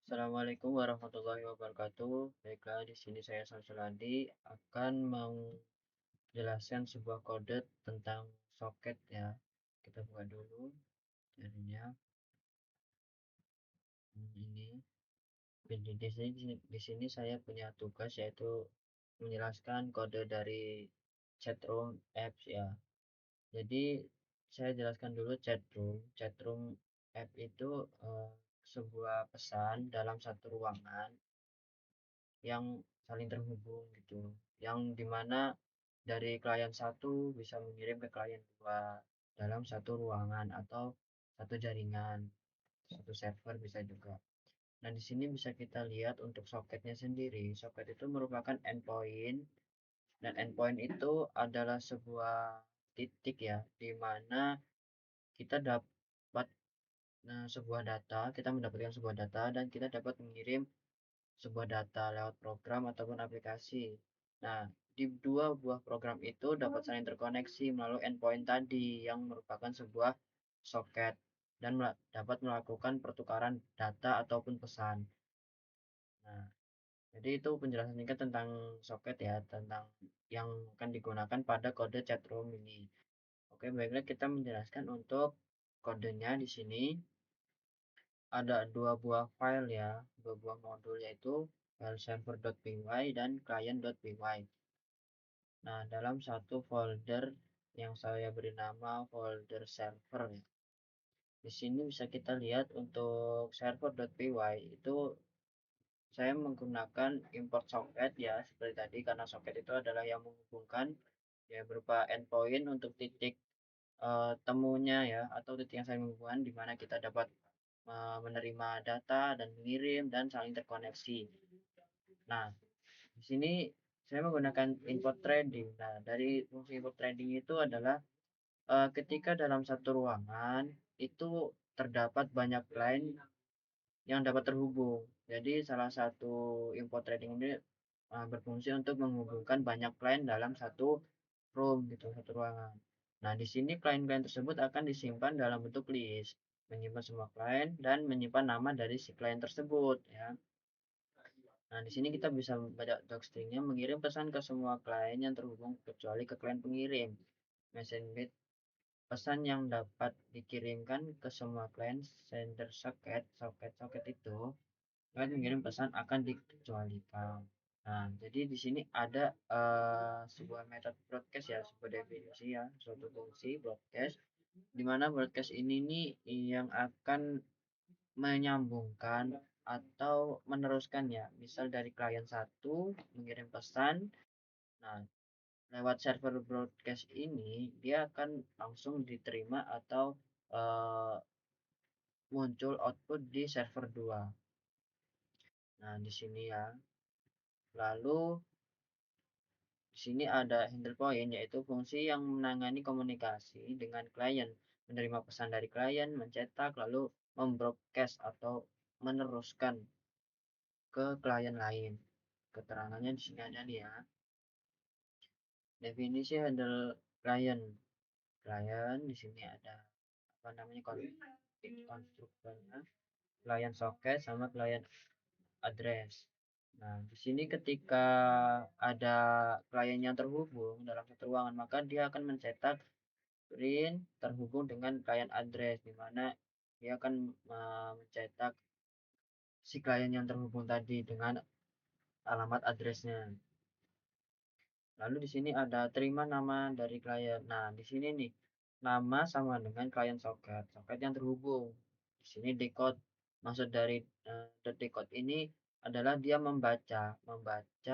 Assalamualaikum warahmatullahi wabarakatuh. Baiklah, di sini saya Samsuladi akan menjelaskan sebuah kode tentang soket ya. Kita buka dulu jadinya ini. Di sini saya punya tugas yaitu menjelaskan kode dari chatroom apps ya. Jadi saya jelaskan dulu chatroom. Chatroom app itu sebuah pesan dalam satu ruangan yang saling terhubung gitu, yang dimana dari klien satu bisa mengirim ke klien dua dalam satu ruangan atau satu jaringan, satu server bisa juga. Nah, di sini bisa kita lihat untuk soketnya sendiri. Soket itu merupakan endpoint, dan endpoint itu adalah sebuah titik ya, di mana kita dapat sebuah data, kita mendapatkan sebuah data dan kita dapat mengirim sebuah data lewat program ataupun aplikasi. Nah, di dua buah program itu dapat saling terkoneksi melalui endpoint tadi yang merupakan sebuah soket dan dapat melakukan pertukaran data ataupun pesan. Nah, jadi itu penjelasan singkat tentang soket ya, tentang yang akan digunakan pada kode chatroom ini. Oke, baiklah kita menjelaskan untuk kodenya di sini. Ada dua buah file ya, dua buah modul yaitu file server.py dan client.py. Nah, dalam satu folder yang saya beri nama folder server ya. Di sini bisa kita lihat untuk server.py itu saya menggunakan import socket ya seperti tadi, karena socket itu adalah yang menghubungkan ya berupa endpoint untuk titik temunya ya, atau titik yang saling menghubungkan di mana kita dapat menerima data dan mengirim dan saling terkoneksi. Nah, di sini saya menggunakan import threading. Nah, dari fungsi import threading itu adalah ketika dalam satu ruangan itu terdapat banyak line yang dapat terhubung. Jadi salah satu import threading ini berfungsi untuk menghubungkan banyak klien dalam satu room gitu, satu ruangan. Nah, di sini klien-klien tersebut akan disimpan dalam bentuk list, menyimpan semua klien dan menyimpan nama dari si klien tersebut ya. Nah, di sini kita bisa membaca docstringnya, mengirim pesan ke semua klien yang terhubung kecuali ke klien pengirim. Message bit pesan yang dapat dikirimkan ke semua klien sender soket itu akan mengirim pesan akan dikecualikan. Nah, jadi di sini ada sebuah metode broadcast ya, sebuah definisi ya, suatu fungsi broadcast, di mana broadcast ini nih yang akan menyambungkan atau meneruskan ya, misal dari klien satu mengirim pesan, nah lewat server broadcast ini dia akan langsung diterima atau uh, muncul output di server 2. Nah, di sini ya. Lalu di sini ada handle point, yaitu fungsi yang menangani komunikasi dengan klien, menerima pesan dari klien, mencetak, lalu membroadcast atau meneruskan ke klien lain. Keterangannya di sini ada nih ya. Definisi handle client. Client di sini ada apa namanya konstruktornya, client socket sama client address. Nah, di sini ketika ada klien yang terhubung dalam satu ruangan, maka dia akan mencetak print terhubung dengan client address, di mana dia akan mencetak si klien yang terhubung tadi dengan alamat addressnya. Lalu di sini ada terima nama dari klien. Nah, di sini nih nama sama dengan klien soket, soket yang terhubung. Di sini decode, maksud dari decode ini adalah dia membaca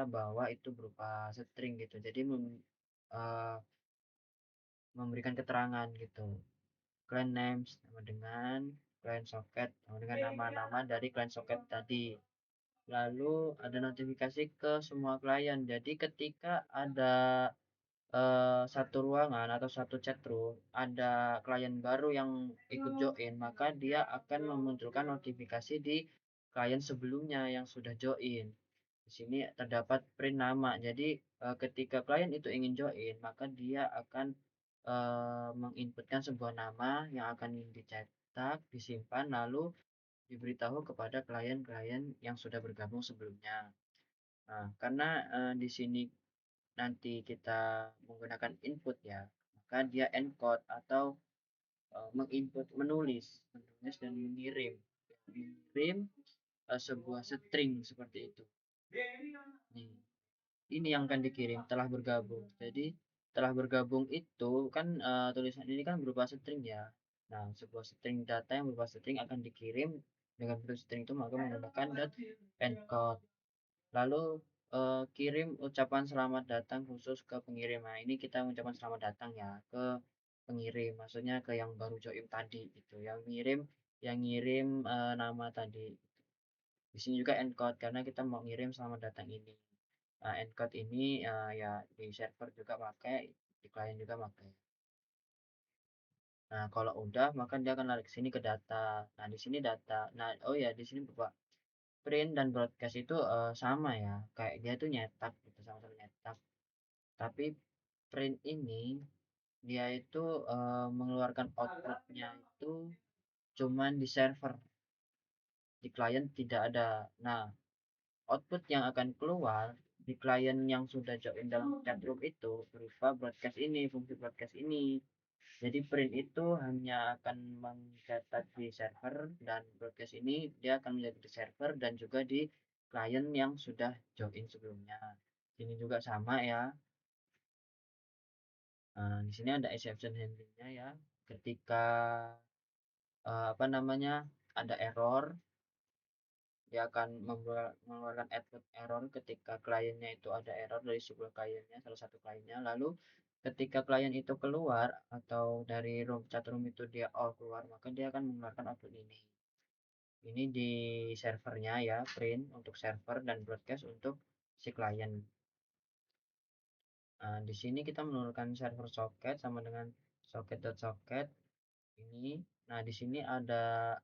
bahwa itu berupa string gitu. Jadi uh, memberikan keterangan gitu. Client names sama dengan client socket sama dengan nama-nama dari client socket tadi. Lalu ada notifikasi ke semua klien. Jadi ketika ada satu ruangan atau satu chat room ada klien baru yang ikut join, maka dia akan memunculkan notifikasi di klien sebelumnya yang sudah join. Di sini terdapat print nama. Jadi ketika klien itu ingin join, maka dia akan menginputkan sebuah nama yang akan dicetak, disimpan, lalu diberitahu kepada klien-klien yang sudah bergabung sebelumnya. Nah, karena di sini nanti kita menggunakan input ya, maka dia encode atau menginput, menulis dan mengirim sebuah string seperti itu. Nih, ini yang akan dikirim telah bergabung. Jadi telah bergabung itu kan tulisan ini kan berupa string ya. Nah, sebuah string data yang berupa string akan dikirim dengan bentuk string itu maka menggunakan encode. Lalu kirim ucapan selamat datang khusus ke pengirim. Nah, ini kita mengucapkan selamat datang ya ke pengirim, maksudnya ke yang baru join tadi gitu. Yang ngirim nama tadi. Di sini juga encode karena kita mau ngirim selamat datang ini. Nah, encode ini ya di server juga pakai, di klien juga pakai. Nah, kalau udah maka dia akan lari ke sini ke data. Nah, di sini data. Nah, oh ya di sini Bapak print dan broadcast itu sama ya. Kayak dia tuh nyetak gitu, sama-sama nyetak. Tapi print ini dia itu mengeluarkan outputnya itu cuman di server, di klien tidak ada. Nah, output yang akan keluar di klien yang sudah join dalam chatroom itu berupa broadcast ini, fungsi broadcast ini. Jadi print itu hanya akan mencetak di server dan broadcast ini dia akan menjadi di server dan juga di klien yang sudah join sebelumnya. Ini juga sama ya. Nah, di sini ada exception handlingnya ya. Ketika apa namanya ada error, dia akan mengeluarkan output error ketika kliennya itu ada error dari sebuah kliennya, salah satu kliennya. Lalu ketika klien itu keluar atau dari room chat room itu dia all keluar, maka dia akan mengeluarkan output ini. Ini di servernya ya, print untuk server dan broadcast untuk si klien. Nah, di sini kita menurunkan server socket sama dengan socket.socket ini. Nah, di sini ada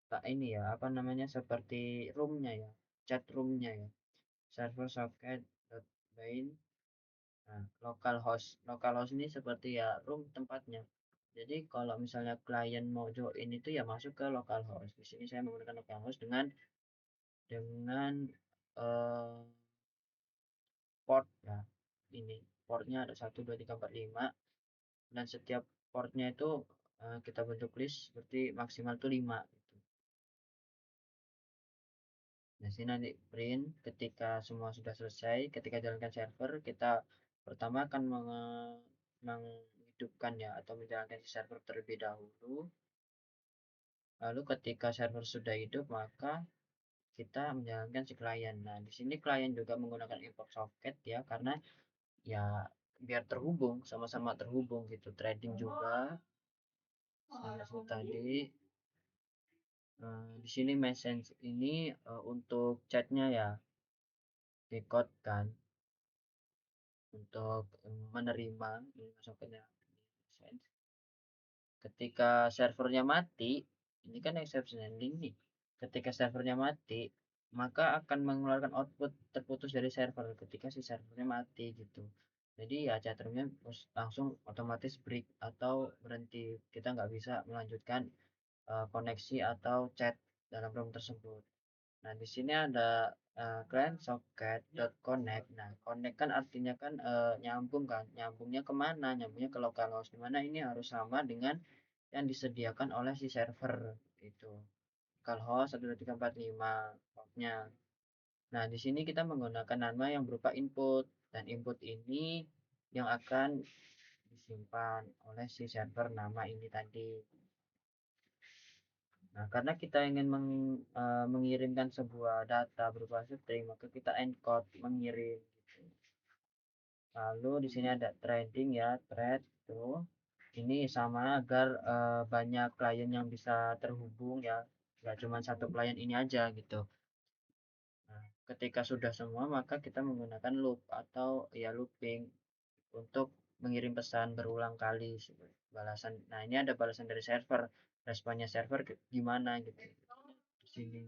tak ini ya, apa namanya seperti roomnya ya, chat roomnya ya. Server socket main. Nah, localhost ini seperti ya room tempatnya. Jadi kalau misalnya klien mau join itu ya masuk ke localhost. Di sini saya menggunakan localhost dengan eh, port ya. Ini portnya ada 1 2 3 4 5 dan setiap portnya itu kita bentuk list seperti maksimal itu 5 gitu. Nah, sini nanti print ketika semua sudah selesai, ketika jalankan server, kita pertama akan menghidupkan ya atau menjalankan si server terlebih dahulu. Lalu ketika server sudah hidup, maka kita menjalankan si klien. Nah, di sini klien juga menggunakan import socket ya karena ya biar terhubung, sama-sama terhubung gitu. Trading juga sama seperti tadi. Di sini message ini untuk chatnya ya, decode kan untuk menerima ini masuknya ketika servernya mati. Ini kan exception handling nih, ketika servernya mati maka akan mengeluarkan output terputus dari server ketika si servernya mati gitu. Jadi ya chatroomnya langsung otomatis break atau berhenti, kita nggak bisa melanjutkan koneksi atau chat dalam room tersebut. Nah, di sini ada client socket.connect. Nah, connect kan artinya kan nyambung kan. Nyambungnya kemana? Nyambungnya ke localhost. Dimana ini harus sama dengan yang disediakan oleh si server itu. Localhost 12345 portnya. Nah, di sini kita menggunakan nama yang berupa input dan input ini yang akan disimpan oleh si server nama ini tadi. Nah, karena kita ingin mengirimkan sebuah data berupa string, maka kita encode mengirim gitu. Lalu di sini ada threading ya, thread tuh. Ini sama agar banyak klien yang bisa terhubung ya, nggak cuma satu klien ini aja gitu. Nah, ketika sudah semua maka kita menggunakan loop atau ya looping untuk mengirim pesan berulang kali balasan. Nah, ini ada balasan dari server, responnya server gimana gitu. Di sini.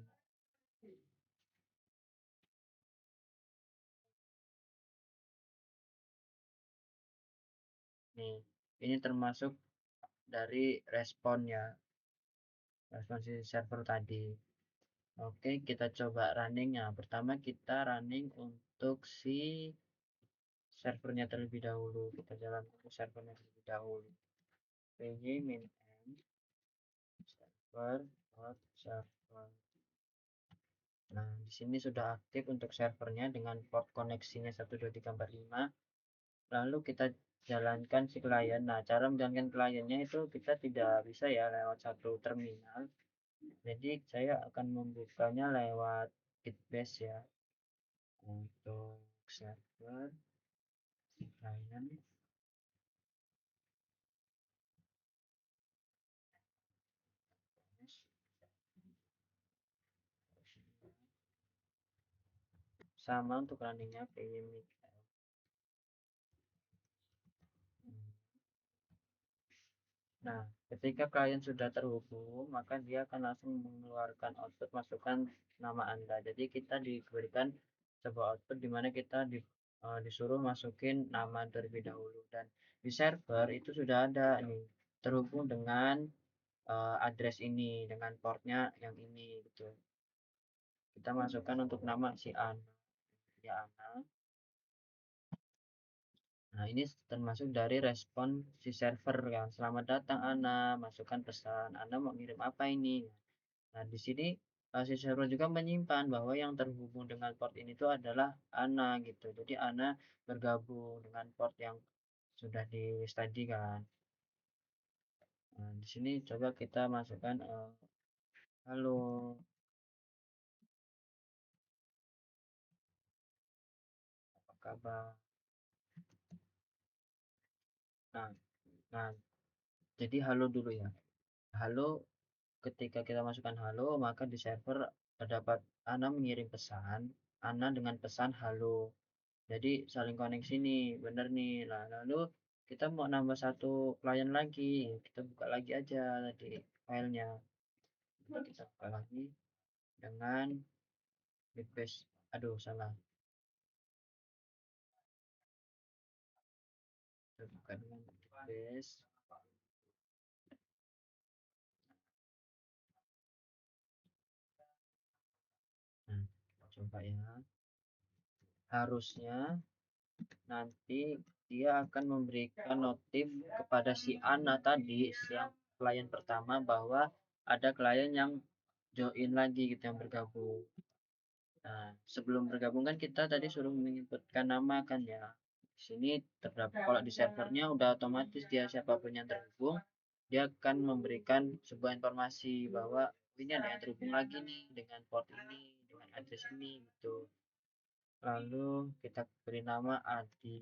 Nih, ini termasuk dari responnya. respon si server tadi. Oke, kita coba runningnya. Pertama kita running untuk si servernya terlebih dahulu. Kita jalankan ke servernya terlebih dahulu. py min m server server. Nah, di sini sudah aktif untuk servernya dengan port koneksinya 12345. Lalu kita jalankan si klien. Nah, cara menjalankan kliennya itu kita tidak bisa ya lewat satu terminal. Jadi saya akan membukanya lewat Gitbase ya. Untuk server klien sama untuk runningnya py. Nah, ketika klien sudah terhubung, maka dia akan langsung mengeluarkan output masukkan nama Anda. Jadi kita diberikan sebuah output di mana kita disuruh masukin nama terlebih dahulu, dan di server itu sudah ada nih terhubung dengan address ini dengan portnya yang ini gitu. Kita masukkan untuk nama si Ana, ya Ana. Nah, ini termasuk dari respon si server kan. Selamat datang Ana, masukkan pesan. Anda mau ngirim apa ini? Nah, di sini si server juga menyimpan bahwa yang terhubung dengan port ini itu adalah Ana gitu. Jadi Ana bergabung dengan port yang sudah di study kan. Nah, di sini coba kita masukkan halo, apa kabar? Nah, nah, jadi halo dulu ya. Halo, ketika kita masukkan halo, maka di server terdapat Ana mengirim pesan, Ana dengan pesan halo. Jadi saling koneksi nih, bener nih. Nah, lalu kita mau nambah satu klien lagi, kita buka lagi aja tadi filenya. Jadi kita buka lagi dengan Bitbase. Aduh, salah. Kita buka dengan Bitbase. Nah, coba ya. Harusnya nanti dia akan memberikan notif kepada si Ana tadi, yang klien pertama, bahwa ada klien yang join lagi gitu, yang bergabung. Nah, sebelum bergabung kan kita tadi suruh menginputkan nama kan ya. Di sini terdapat, kalau di servernya udah otomatis dia siapapun yang terhubung, dia akan memberikan sebuah informasi bahwa ini ada yang terhubung lagi nih dengan port ini, dengan address ini gitu. Lalu kita beri nama Adi.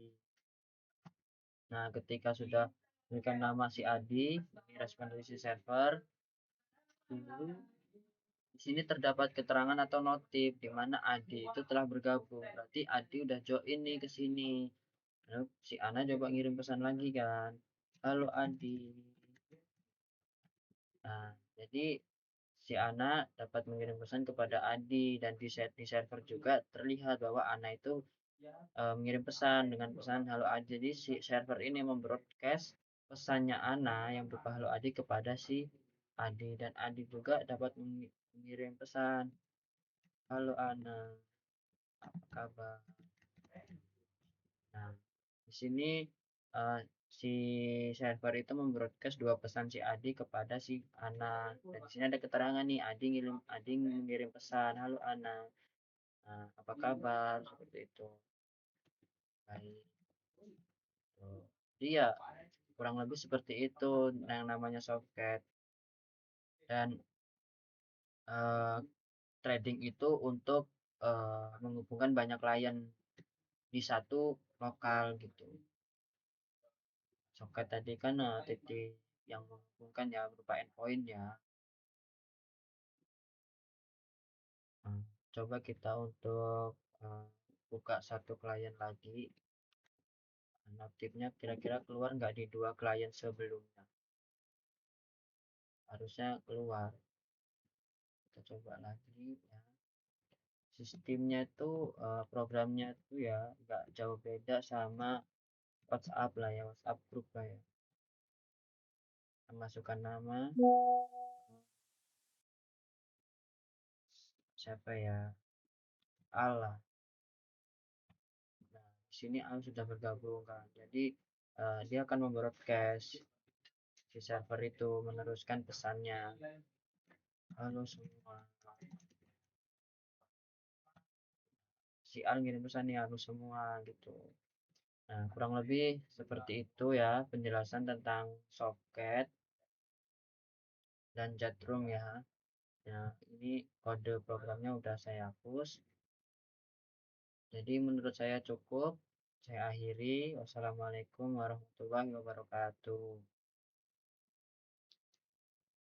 Nah, ketika sudah berikan nama si Adi, ini respon dari si server. Dulu di sini terdapat keterangan atau notif di mana Adi itu telah bergabung. Berarti Adi udah join nih ke sini. Lalu si Ana coba ngirim pesan lagi kan. Halo Adi. Nah, jadi si Ana dapat mengirim pesan kepada Adi, dan di server juga terlihat bahwa Ana itu mengirim pesan dengan pesan halo Adi. Jadi si server ini membroadcast pesannya Ana yang berupa halo Adi kepada si Adi, dan Adi juga dapat mengirim pesan halo Ana, apa kabar? Nah, di sini uh, si server itu membroadcast dua pesan si Adi kepada si Ana. Dan di sini ada keterangan nih, Adi mengirim pesan, halo Ana, nah, apa kabar? Seperti itu. Baik. Tuh. Jadi ya kurang lebih seperti itu yang namanya softcat. Dan uh, trading itu untuk menghubungkan banyak klien di satu lokal gitu. Soket tadi kan titik yang menghubungkan ya berupa endpoint ya. Nah, coba kita untuk eh, buka satu klien lagi. Notifnya kira-kira keluar nggak di dua klien sebelumnya? Harusnya keluar. Kita coba lagi ya. Sistemnya itu programnya itu ya nggak jauh beda sama WhatsApp lah ya, WhatsApp grup lah ya. Masukkan nama, siapa ya, Al lah. Nah, di sini Al sudah bergabung kan. Jadi dia akan membroadcast si server itu meneruskan pesannya. Halo semua. Si Al ngirim pesan nih halo semua gitu. Nah, kurang lebih seperti itu ya penjelasan tentang soket dan chatroom ya. Nah, ini kode programnya udah saya hapus. Jadi menurut saya cukup. Saya akhiri. Wassalamualaikum warahmatullahi wabarakatuh.